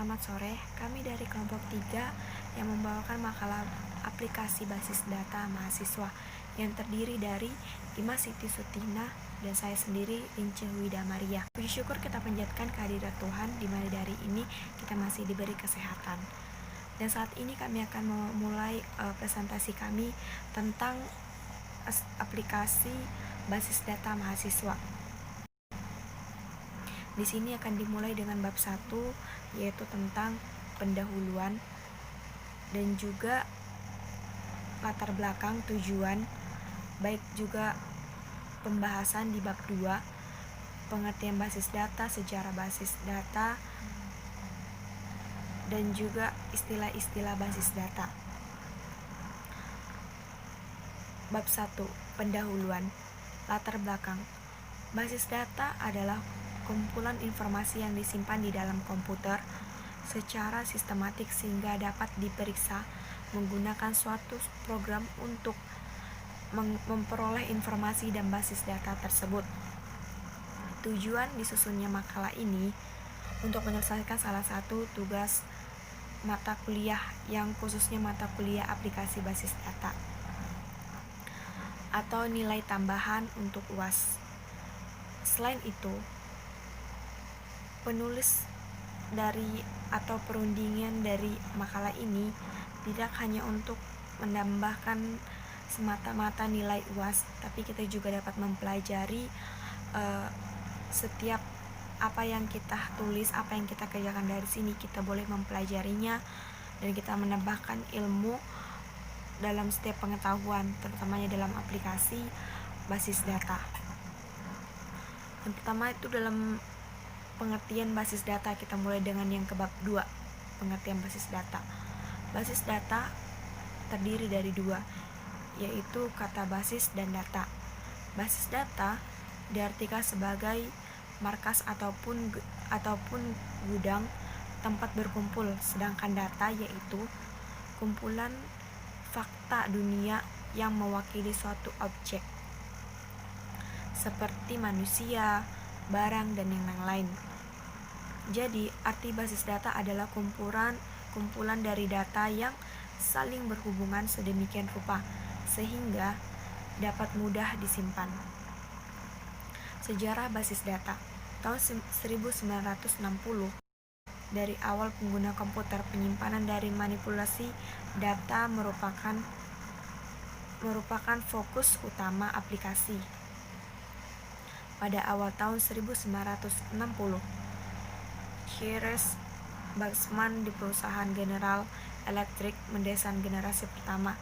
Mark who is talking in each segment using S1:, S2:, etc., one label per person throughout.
S1: Selamat sore, kami dari kelompok 3 yang membawakan makalah aplikasi basis data mahasiswa yang terdiri dari Dimas Siti Sutina dan saya sendiri, Ince Wida Maria. Puji syukur kita panjatkan kehadirat Tuhan di mana dari ini kita masih diberi kesehatan. Dan saat ini kami akan memulai presentasi kami tentang aplikasi basis data mahasiswa. Di sini akan dimulai dengan bab 1, yaitu tentang pendahuluan dan juga latar belakang tujuan, baik juga pembahasan di bab 2, pengertian basis data, sejarah basis data, dan juga istilah-istilah basis data. Bab 1, pendahuluan, latar belakang. Basis data adalah kumpulan informasi yang disimpan di dalam komputer secara sistematik sehingga dapat diperiksa menggunakan suatu program untuk memperoleh informasi dan basis data tersebut. Tujuan disusunnya makalah ini untuk menyelesaikan salah satu tugas mata kuliah yang khususnya mata kuliah aplikasi basis data atau nilai tambahan untuk UAS. Selain itu, penulis dari atau perundingan dari makalah ini tidak hanya untuk menambahkan semata-mata nilai UAS, tapi kita juga dapat mempelajari setiap apa yang kita tulis, apa yang kita kerjakan dari sini, kita boleh mempelajarinya dan kita menambahkan ilmu dalam setiap pengetahuan, terutamanya dalam aplikasi basis data. Yang pertama itu dalam pengertian basis data, kita mulai dengan yang ke bab 2, pengertian basis data. Basis data terdiri dari 2, yaitu kata basis dan data. Basis data diartikan sebagai markas ataupun gudang tempat berkumpul, sedangkan data yaitu kumpulan fakta dunia yang mewakili suatu objek seperti manusia, barang, dan yang lain. Jadi, arti basis data adalah kumpulan dari data yang saling berhubungan sedemikian rupa sehingga dapat mudah disimpan. Sejarah basis data. Tahun 1960, dari awal pengguna komputer, penyimpanan dari manipulasi data merupakan fokus utama aplikasi. Pada awal tahun 1960, Cyrus Baxman di perusahaan General Electric mendesain generasi pertama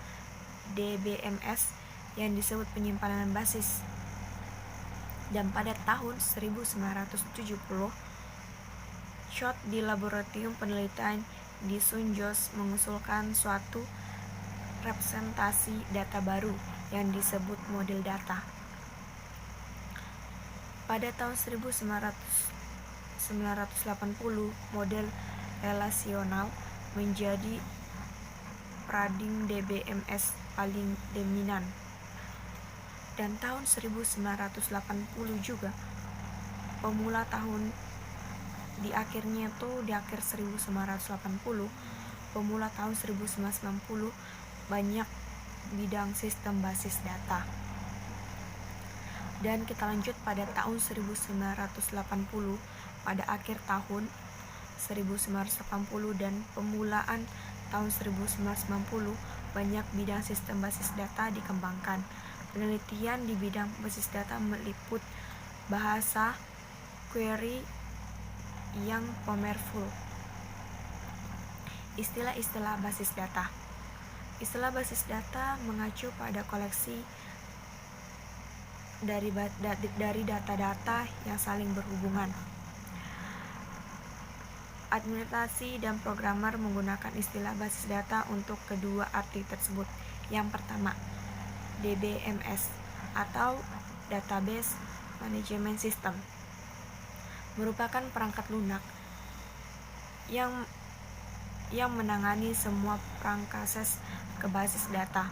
S1: DBMS yang disebut penyimpanan basis. Dan pada tahun 1970, Schott di laboratorium penelitian di Sunjos mengusulkan suatu representasi data baru yang disebut model data. Pada tahun 1980, model relasional menjadi paradigma DBMS paling dominan. Dan tahun 1980 juga, pemula tahun di akhir 1980, pemula tahun 1990 banyak bidang sistem basis data. Dan kita lanjut pada tahun 1980, pada akhir tahun 1980 dan pemulaan tahun 1990 banyak bidang sistem basis data dikembangkan. Penelitian di bidang basis data meliput bahasa query yang powerful. Istilah-istilah basis data. Istilah basis data mengacu pada koleksi dari data-data yang saling berhubungan. Administrasi dan programmer menggunakan istilah basis data untuk kedua arti tersebut. Yang pertama, DBMS atau Database Management System merupakan perangkat lunak yang menangani semua perangkatses ke basis data.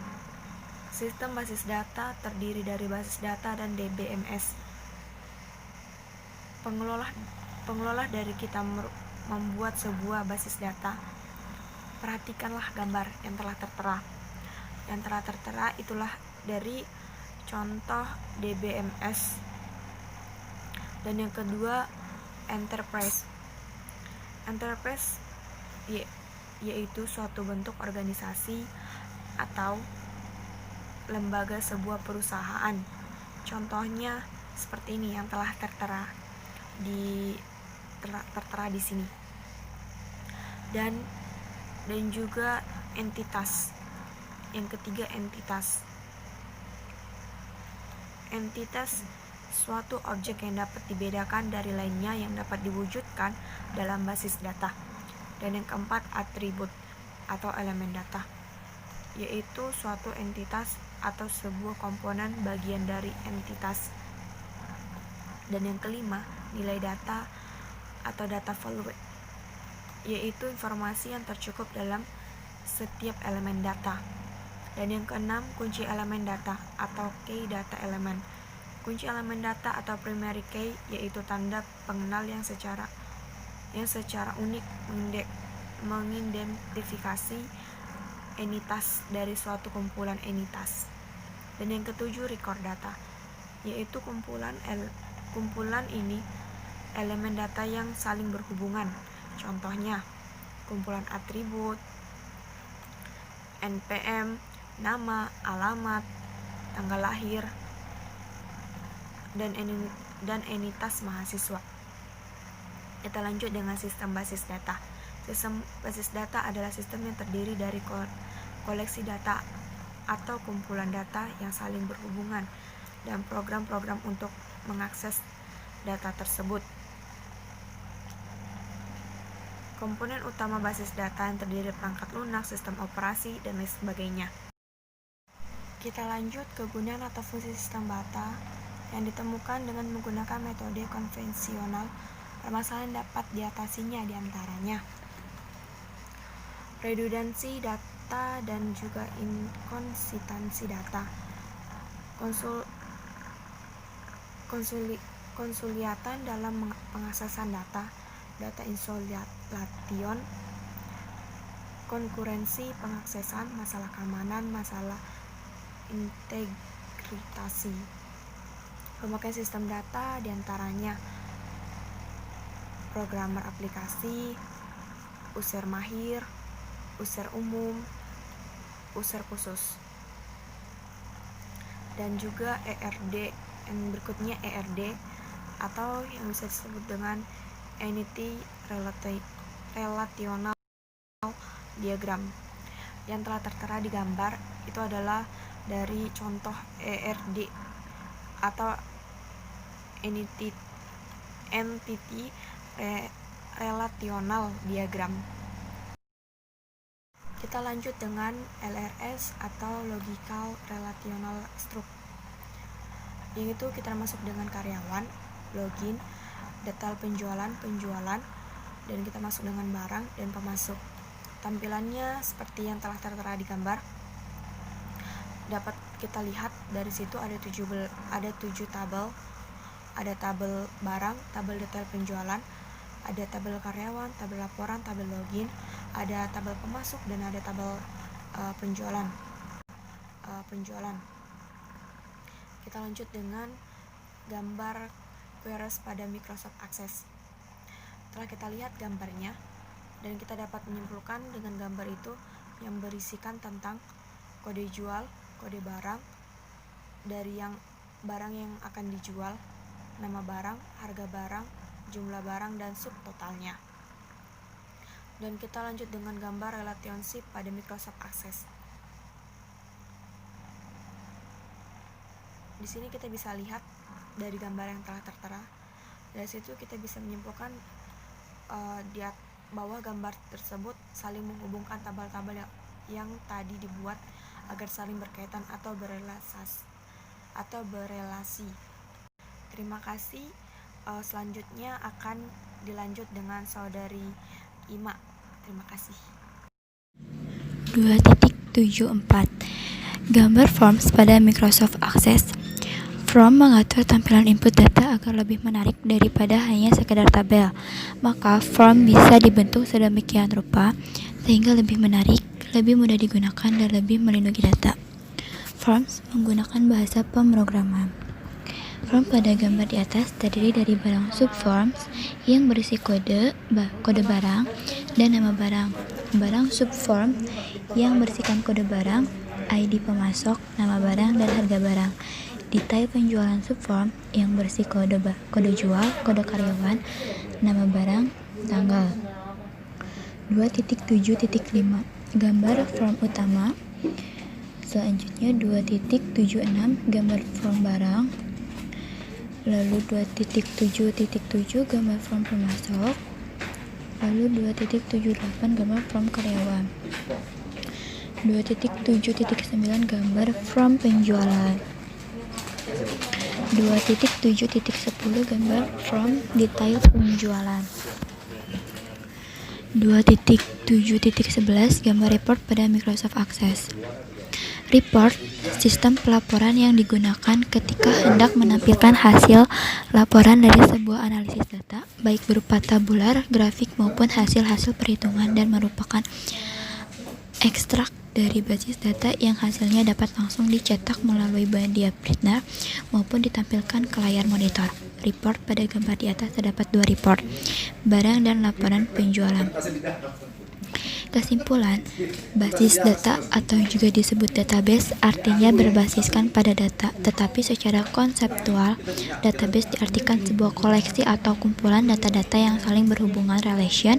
S1: Sistem basis data terdiri dari basis data dan DBMS. Pengelola dari kita membuat sebuah basis data, perhatikanlah gambar yang telah tertera. Yang telah tertera itulah dari contoh DBMS. Dan yang kedua, enterprise. Enterprise yaitu suatu bentuk organisasi atau lembaga sebuah perusahaan. Contohnya seperti ini yang telah tertera di sini. Dan juga entitas. Yang ketiga, entitas. Entitas suatu objek yang dapat dibedakan dari lainnya yang dapat diwujudkan dalam basis data. Dan yang keempat, atribut atau elemen data, yaitu suatu entitas atau sebuah komponen bagian dari entitas. Dan yang kelima, nilai data atau data value, yaitu informasi yang tercukup dalam setiap elemen data. Dan yang keenam, kunci elemen data atau key data element. Kunci elemen data atau primary key yaitu tanda pengenal yang secara unik mengidentifikasi entitas dari suatu kumpulan entitas. Dan yang ketujuh, record data, yaitu kumpulan ini elemen data yang saling berhubungan. Contohnya, kumpulan atribut, NPM, nama, alamat, tanggal lahir, dan entitas mahasiswa. Kita lanjut dengan sistem basis data. Sistem basis data adalah sistem yang terdiri dari koleksi data atau kumpulan data yang saling berhubungan dan program-program untuk mengakses data tersebut. Komponen utama basis data yang terdiri dari perangkat lunak, sistem operasi, dan lain sebagainya. Kita lanjut ke kegunaan atau fungsi sistem data yang ditemukan dengan menggunakan metode konvensional. Permasalahan dapat diatasinya diantaranya redundansi data dan juga inkonsistensi data, konsuliatan dalam pengaksesan data insolation, konkurensi pengaksesan, masalah keamanan, masalah integritasi. Pemakaian sistem data diantaranya programmer aplikasi, user mahir, user umum, user khusus, dan juga ERD. Yang berikutnya ERD atau yang bisa disebut dengan Entity Relational Diagram. Yang telah tertera di gambar itu adalah dari contoh ERD atau Entity Relational Diagram. Kita lanjut dengan LRS atau Logical Relational Structure. Yang itu kita masuk dengan karyawan, login, detail penjualan, dan kita masuk dengan barang dan pemasok. Tampilannya seperti yang telah tertera di gambar. Dapat kita lihat dari situ ada 7 tabel. Ada tabel barang, tabel detail penjualan, ada tabel karyawan, tabel laporan, tabel login, ada tabel pemasok, dan ada tabel penjualan. Kita lanjut dengan gambar queries pada Microsoft Access. Setelah kita lihat gambarnya dan kita dapat menyimpulkan dengan gambar itu yang berisikan tentang kode jual, kode barang, dari yang barang yang akan dijual, nama barang, harga barang, jumlah barang, dan subtotalnya. Dan kita lanjut dengan gambar relationship pada Microsoft Access. Di sini kita bisa lihat dari gambar yang telah tertera. Dari situ kita bisa menyimpulkan di bawah gambar tersebut saling menghubungkan tabel-tabel yang tadi dibuat agar saling berkaitan atau berelasi. Terima kasih. Selanjutnya akan dilanjut dengan saudari Ima. Terima kasih.
S2: 2.74 Gambar Forms pada Microsoft Access. Form mengatur tampilan input data agar lebih menarik daripada hanya sekedar tabel. Maka form bisa dibentuk sedemikian rupa sehingga lebih menarik, lebih mudah digunakan, dan lebih melindungi data. Forms menggunakan bahasa pemrograman. Form pada gambar di atas terdiri dari barang subforms yang berisi kode barang, dan nama barang. Barang subform yang berisikan kode barang, ID pemasok, nama barang, dan harga barang. Detail penjualan subform yang berisi kode jual, kode karyawan, nama barang, tanggal. 2.7.5 Gambar form utama. Selanjutnya 2.76 Gambar form barang. Lalu 2.7.7 Gambar form pemasok. Lalu 2.78 Gambar form karyawan. 2.7.9 Gambar form penjualan. 2.7.10 Gambar form detail penjualan. 2.7.11 Gambar report pada Microsoft Access. Report, sistem pelaporan yang digunakan ketika hendak menampilkan hasil laporan dari sebuah analisis data, baik berupa tabular, grafik, maupun hasil-hasil perhitungan, dan merupakan ekstrak dari basis data yang hasilnya dapat langsung dicetak melalui media printer maupun ditampilkan ke layar monitor. Report pada gambar di atas terdapat dua report, barang dan laporan penjualan. Kesimpulan, basis data atau juga disebut database artinya berbasiskan pada data, tetapi secara konseptual, database diartikan sebuah koleksi atau kumpulan data-data yang saling berhubungan relation,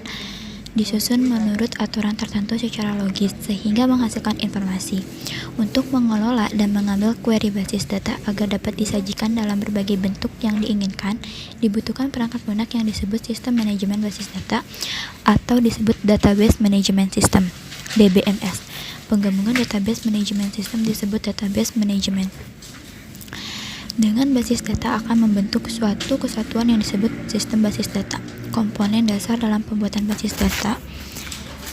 S2: disusun menurut aturan tertentu secara logis sehingga menghasilkan informasi. Untuk mengelola dan mengambil query basis data agar dapat disajikan dalam berbagai bentuk yang diinginkan, dibutuhkan perangkat lunak yang disebut sistem manajemen basis data atau disebut database management system (DBMS). Penggabungan database management system disebut database management. Dengan basis data akan membentuk suatu kesatuan yang disebut sistem basis data. Komponen dasar dalam pembuatan basis data.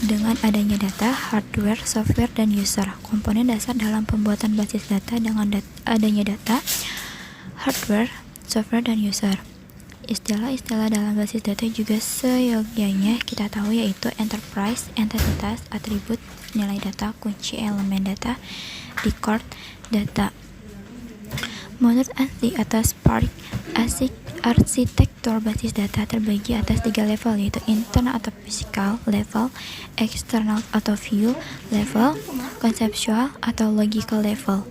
S2: Dengan adanya data, hardware, software, dan user. Komponen dasar dalam pembuatan basis data dengan adanya data, hardware, software, dan user. Istilah-istilah dalam basis data juga seyogyanya kita tahu, yaitu enterprise, entitas, atribut, nilai data, kunci elemen data, record, data. Menurut ANSI atau Spark, arsitektur basis data terbagi atas 3 level, yaitu internal atau physical level, external atau view level, conceptual atau logical level.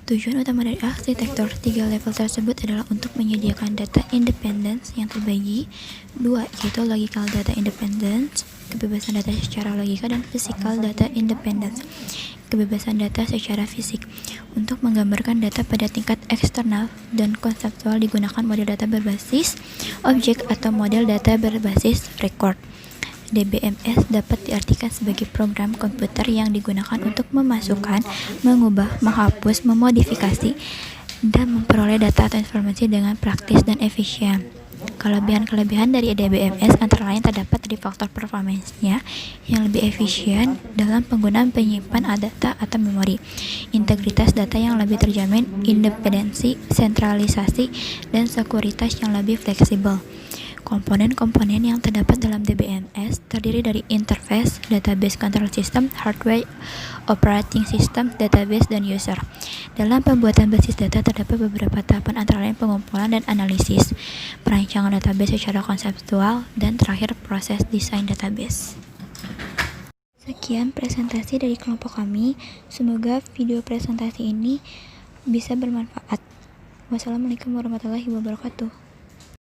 S2: Tujuan utama dari arsitektur 3 level tersebut adalah untuk menyediakan data independence yang terbagi 2, yaitu logical data independence, kebebasan data secara logika, dan physical data independence, kebebasan data secara fisik. Untuk menggambarkan data pada tingkat eksternal dan konseptual digunakan model data berbasis objek atau model data berbasis record. DBMS dapat diartikan sebagai program komputer yang digunakan untuk memasukkan, mengubah, menghapus, memodifikasi, dan memperoleh data atau informasi dengan praktis dan efisien. Kelebihan-kelebihan dari DBMS antara lain terdapat dari faktor performance-nya yang lebih efisien dalam penggunaan penyimpan data atau memori, integritas data yang lebih terjamin, independensi, sentralisasi, dan sekuritas yang lebih fleksibel. Komponen-komponen yang terdapat dalam DBMS terdiri dari interface, database control system, hardware, operating system, database, dan user. Dalam pembuatan basis data terdapat beberapa tahapan antara lain pengumpulan dan analisis, perancangan database secara konseptual, dan terakhir proses desain database. Sekian presentasi dari kelompok kami. Semoga video presentasi ini bisa bermanfaat. Wassalamualaikum warahmatullahi wabarakatuh.